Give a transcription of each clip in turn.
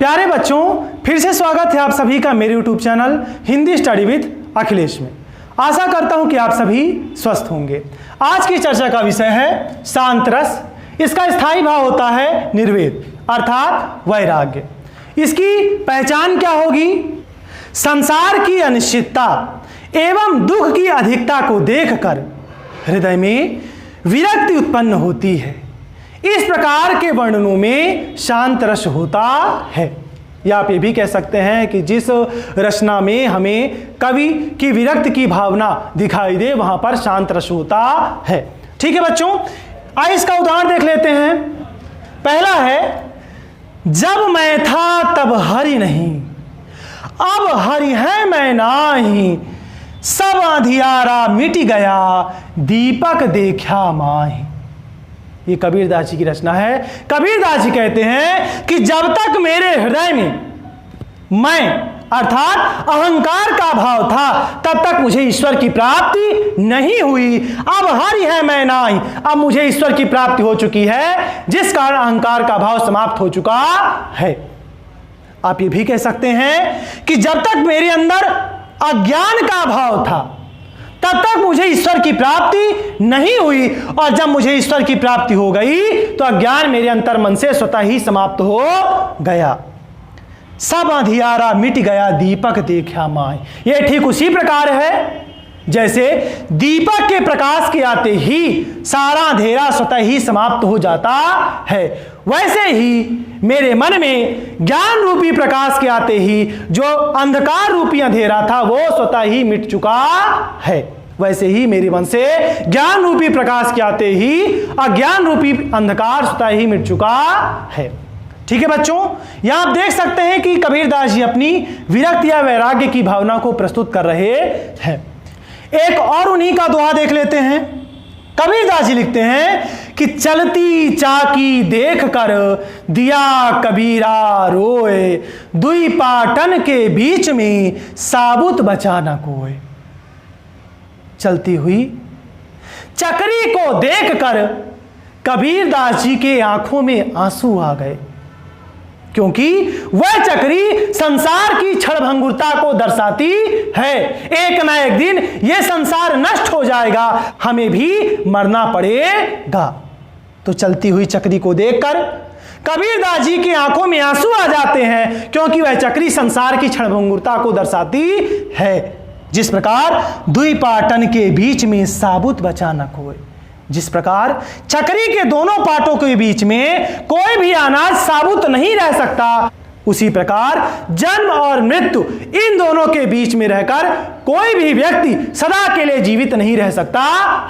प्यारे बच्चों, फिर से स्वागत है आप सभी का मेरे YouTube channel Hindi study with Akhilesh में। आशा करता हूं कि आप सभी स्वस्थ होंगे। आज की चर्चा का विषय है शांत रस। इसका स्थायी भाव होता है निर्वेद अर्थात वैराग्य। इसकी पहचान क्या होगी? संसार की अनिश्चितता एवं दुख की अधिकता को देखकर हृदय में विरक्ति उत्पन्न होती है। इस प्रकार के वर्णनों में शांत रस होता है, या आप ये भी कह सकते हैं कि जिस रचना में हमें कवि की विरक्ति की भावना दिखाई दे वहां पर शांत रस होता है। ठीक है बच्चों, आइए इसका उदाहरण देख लेते हैं। पहला है, जब मैं था तब हरि नहीं, अब हरि है मैं नाही, सब अंधियारा मिट गया, दीपक देखा माही। ये कबीरदास जी की रचना है। कबीरदास जी कहते हैं कि जब तक मेरे हृदय में मैं अर्थात अहंकार का भाव था तब तक मुझे ईश्वर की प्राप्ति नहीं हुई। अब हरि है मैं नाही, अब मुझे ईश्वर की प्राप्ति हो चुकी है, जिस कारण अहंकार का भाव समाप्त हो चुका है। आप ये भी कह सकते हैं कि जब तक मेरे अंदर अज्ञान का भाव था तब तक मुझे ईश्वर की प्राप्ति नहीं हुई, और जब मुझे ईश्वर की प्राप्ति हो गई तो अज्ञान मेरे अंतर मन से स्वतः ही समाप्त हो गया। सब अंधियारा मिट गया, दीपक देखा माय। यह ठीक उसी प्रकार है जैसे दीपक के प्रकाश के आते ही सारा अंधेरा स्वतः ही समाप्त हो जाता है, वैसे ही मेरे मन में ज्ञान रूपी प्रकाश के आते ही जो अंधकार रूपी अंधेरा था वो स्वतः ही मिट चुका है। वैसे ही मेरे मन से ज्ञान रूपी प्रकाश के आते ही अज्ञान रूपी अंधकार स्वतः ही मिट चुका है। ठीक है बच्चों, यहां आप देख सकते हैं कि कबीरदास जी अपनी विरक्ति या वैराग्य की भावना को प्रस्तुत कर रहे हैं। एक और उन्हीं का दोहा देख लेते हैं। कबीरदास जी लिखते हैं कि चलती चाकी देख कर दिया कबीरा रोए, दुई पाटन के बीच में साबुत बचा न कोई। चलती हुई चक्री को देखकर कबीरदास जी के आंखों में आंसू आ गए, क्योंकि वह चक्री संसार की क्षणभंगुरता को दर्शाती है। एक ना एक दिन यह संसार नष्ट हो जाएगा, हमें भी मरना पड़ेगा। तो चलती हुई चक्री को देखकर कबीरदास जी की आंखों में आंसू आ जाते हैं, क्योंकि वह चक्री संसार की क्षणभंगुरता को दर्शाती है। जिस प्रकार दुई पाटन के बीच में साबुत बचा न कोई, जिस प्रकार चक्री के दोनों पाटों के बीच में कोई भी अनाज साबुत नहीं रह सकता, उसी प्रकार जन्म और मृत्यु इन दोनों के बीच में रहकर कोई भी व्यक्ति सदा के लिए जीवित नहीं रह सकता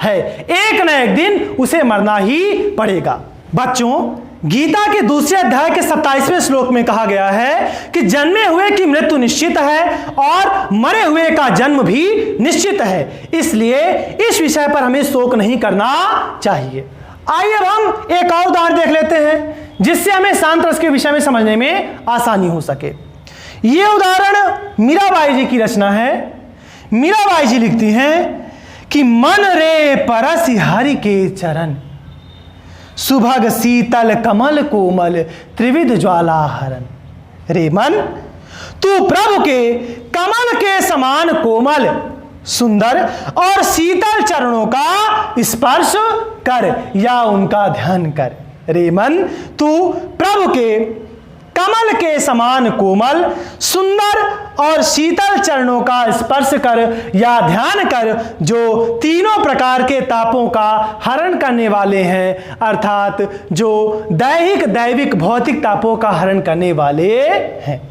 है। एक न एक दिन उसे मरना ही पड़ेगा। बच्चों, गीता के दूसरे अध्याय के 27वें श्लोक में कहा गया है कि जन्मे हुए की मृत्यु निश्चित है और मरे हुए का जन्म भी निश्चित है, इसलिए इस विषय पर हमें शोक नहीं करना चाहिए। आइए अब हम एक और उदाहरण देख लेते हैं जिससे हमें शांत रस के विषय में समझने में आसानी हो सके। यह उदाहरण मीराबाई जी की रचना है। मीराबाई जी लिखती हैं कि मन रे परस हरि के चरण, सुभग शीतल कमल कोमल त्रिविध ज्वाला हरण। रे मन, तू प्रभु के कमल के समान कोमल सुंदर और शीतल चरणों का स्पर्श कर या उनका ध्यान कर। रे मन, तू प्रभु के कमल के समान कोमल सुंदर और शीतल चरणों का स्पर्श कर या ध्यान कर, जो तीनों प्रकार के तापों का हरण करने वाले हैं, अर्थात जो दैहिक दैविक भौतिक तापों का हरण करने वाले हैं।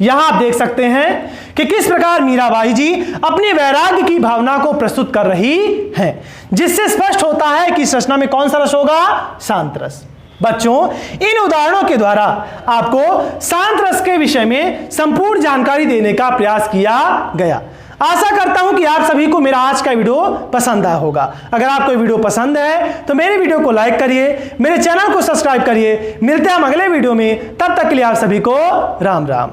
यहां आप देख सकते हैं कि किस प्रकार मीराबाई जी अपनी वैराग्य की भावना को प्रस्तुत कर रही हैं, जिससे स्पष्ट होता है कि इस रचना में कौन सा रस होगा? शांत रस। बच्चों, इन उदाहरणों के द्वारा आपको शांत रस के विषय में संपूर्ण जानकारी देने का प्रयास किया गया। आशा करता हूं कि आप सभी को मेरा आज का वीडियो पसंद आया होगा। अगर आपको वीडियो पसंद है तो मेरे वीडियो को लाइक करिए, मेरे चैनल को सब्सक्राइब करिए। मिलते हैं हम अगले वीडियो में, तब तक के लिए आप सभी को राम राम।